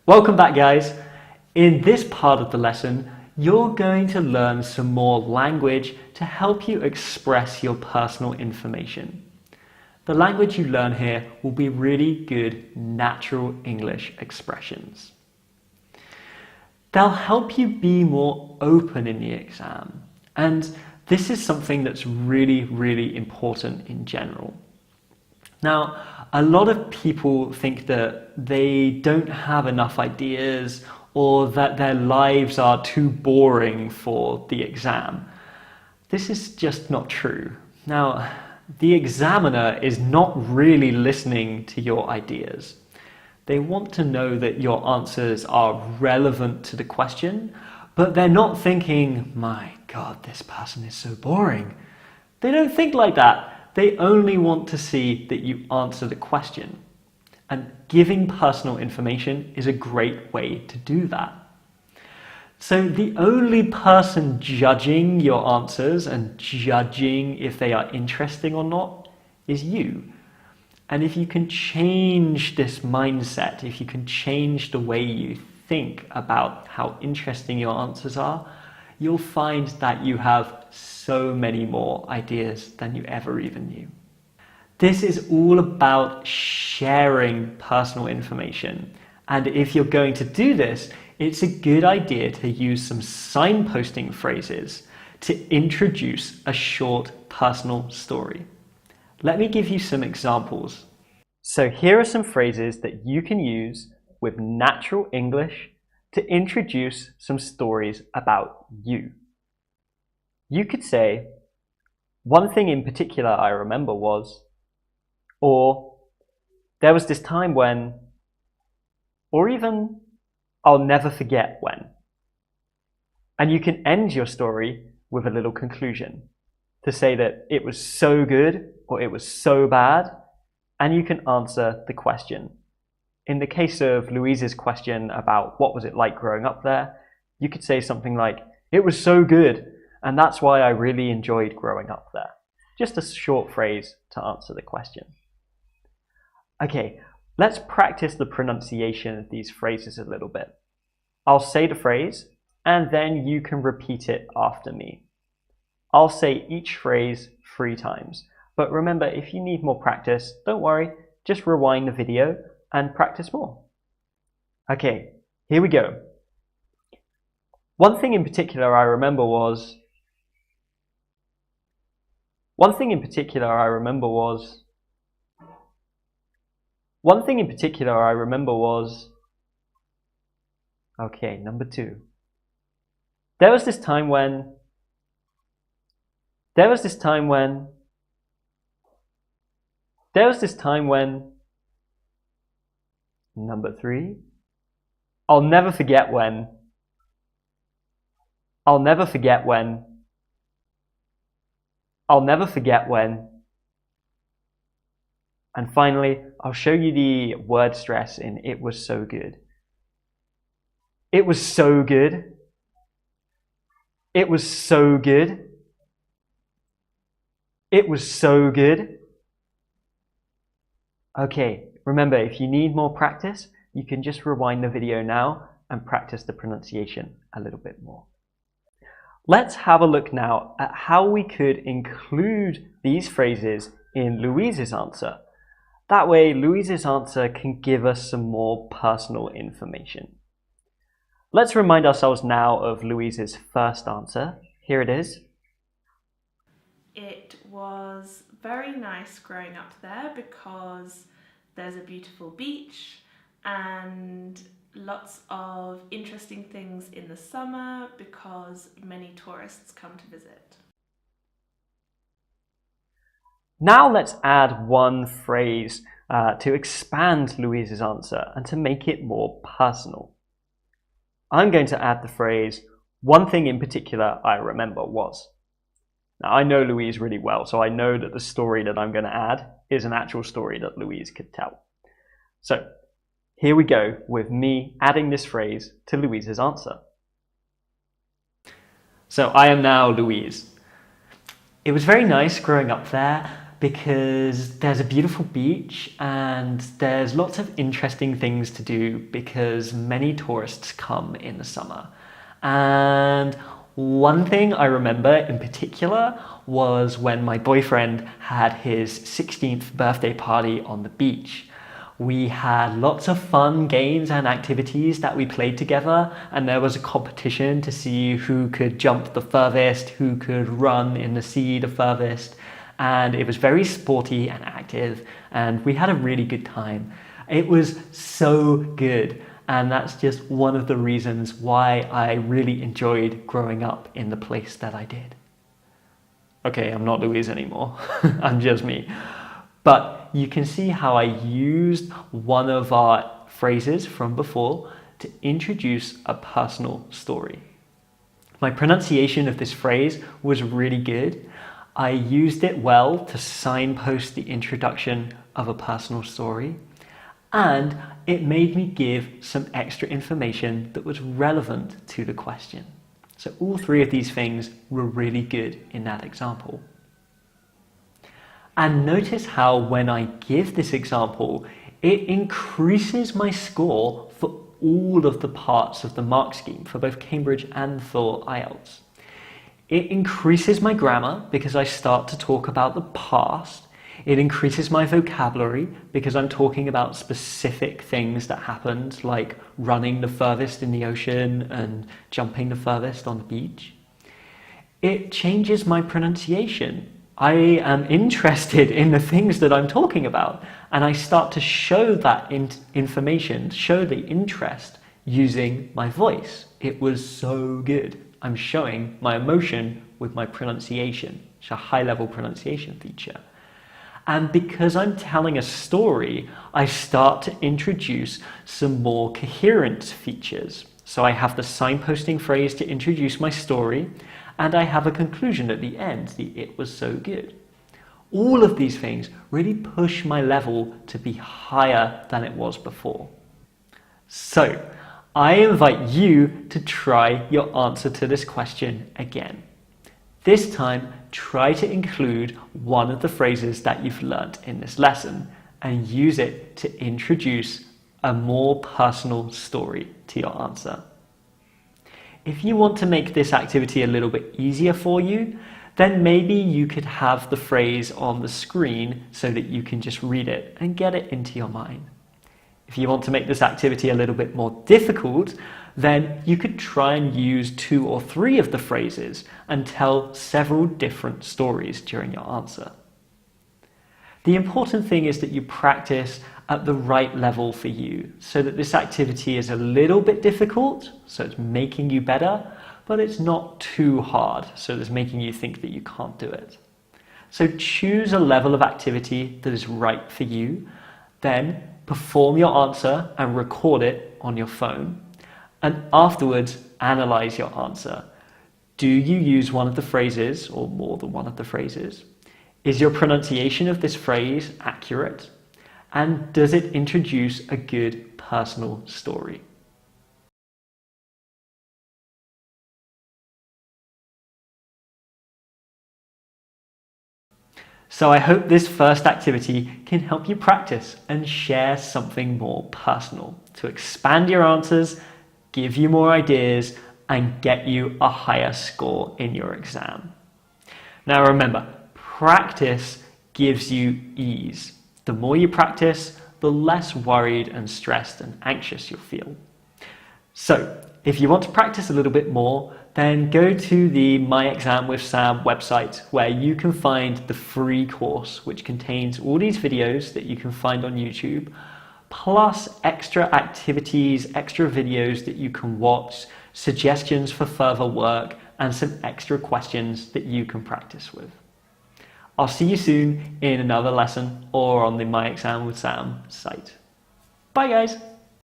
Welcome back, guys. In this part of the lesson, you're going to learn some more language to help you express your personal information. The language you learn here will be really good natural English expressions. They'll help you be more open in the exam, and this is something that's really important in general. Now, a lot of people think that they don't have enough ideas or that their lives are too boring for the exam. This is just not true. Now, the examiner is not really listening to your ideas. They want to know that your answers are relevant to the question, but they're not thinking, my God, this person is so boring. They don't think like that. They only want to see that you answer the question. And giving personal information is a great way to do that. So the only person judging your answers and judging if they are interesting or not is you. And if you can change this mindset, if you can change the way you think about how interesting your answers are, you'll find that you have so many more ideas than you ever even knew. This is all about sharing personal information. And if you're going to do this, it's a good idea to use some signposting phrases to introduce a short personal story. Let me give you some examples. So here are some phrases that you can use with natural English to introduce some stories about you. You could say, one thing in particular I remember was, or there was this time when, or even I'll never forget when. And you can end your story with a little conclusion to say that it was so good or it was so bad, and you can answer the question. In the case of Louise's question about what was it like growing up there, you could say something like, it was so good, and that's why I really enjoyed growing up there. Just a short phrase to answer the question. Okay, let's practice the pronunciation of these phrases a little bit. I'll say the phrase, and then you can repeat it after me. I'll say each phrase 3 times. But remember, if you need more practice, don't worry, just rewind the video and practice more. Okay, here we go. One thing in particular I remember was, one thing in particular I remember was, okay, number 2. There was this time when, number 3, I'll never forget when, and finally, I'll show you the word stress in it was so good. It was so good. It was so good. It was so good. Okay, remember, if you need more practice, you can just rewind the video now and practice the pronunciation a little bit more. Let's have a look now at how we could include these phrases in Louise's answer. That way, Louise's answer can give us some more personal information. Let's remind ourselves now of Louise's first answer. Here it is. It was very nice growing up there because there's a beautiful beach and lots of interesting things in the summer because many tourists come to visit. Now let's add one phrase to expand Louise's answer and to make it more personal. I'm going to add the phrase, one thing in particular I remember was. Now I know Louise really well, so I know that the story that I'm going to add is an actual story that Louise could tell. So here we go with me adding this phrase to Louise's answer. So I am now Louise. It was very nice growing up there because there's a beautiful beach and there's lots of interesting things to do because many tourists come in the summer. And one thing I remember in particular was when my boyfriend had his 16th birthday party on the beach. We had lots of fun games and activities that we played together, and there was a competition to see who could jump the furthest, who could run in the sea the furthest, and it was very sporty and active, and we had a really good time. It was so good, and that's just one of the reasons why I really enjoyed growing up in the place that I did. Okay, I'm not Louise anymore, I'm just me. But you can see how I used one of our phrases from before to introduce a personal story. My pronunciation of this phrase was really good. I used it well to signpost the introduction of a personal story, and it made me give some extra information that was relevant to the question. So all three of these things were really good in that example. And notice how when I give this example, it increases my score for all of the parts of the mark scheme for both Cambridge and for IELTS. It increases my grammar because I start to talk about the past. It increases my vocabulary because I'm talking about specific things that happened, like running the furthest in the ocean and jumping the furthest on the beach. It changes my pronunciation. I am interested in the things that I'm talking about, and I start to show that information, show the interest using my voice. It was so good. I'm showing my emotion with my pronunciation. It's a high-level pronunciation feature. And because I'm telling a story, I start to introduce some more coherent features. So I have the signposting phrase to introduce my story, and I have a conclusion at the end, the "it was so good." All of these things really push my level to be higher than it was before. So, I invite you to try your answer to this question again. This time, try to include one of the phrases that you've learnt in this lesson and use it to introduce a more personal story to your answer. If you want to make this activity a little bit easier for you, then maybe you could have the phrase on the screen so that you can just read it and get it into your mind. If you want to make this activity a little bit more difficult, then you could try and use 2 or 3 of the phrases and tell several different stories during your answer. The important thing is that you practice at the right level for you, so that this activity is a little bit difficult, so it's making you better, but it's not too hard, so it's making you think that you can't do it. So choose a level of activity that is right for you, then perform your answer and record it on your phone, and afterwards analyze your answer. Do you use one of the phrases or more than one of the phrases? Is your pronunciation of this phrase accurate? And does it introduce a good personal story? So I hope this first activity can help you practice and share something more personal to expand your answers, give you more ideas, and get you a higher score in your exam. Now remember, practice gives you ease. The more you practice, the less worried and stressed and anxious you'll feel. So, if you want to practice a little bit more, then go to the My Exam with Sam website, where you can find the free course, which contains all these videos that you can find on YouTube, plus extra activities, extra videos that you can watch, suggestions for further work, and some extra questions that you can practice with. I'll see you soon in another lesson or on the My Exam with Sam site. Bye guys!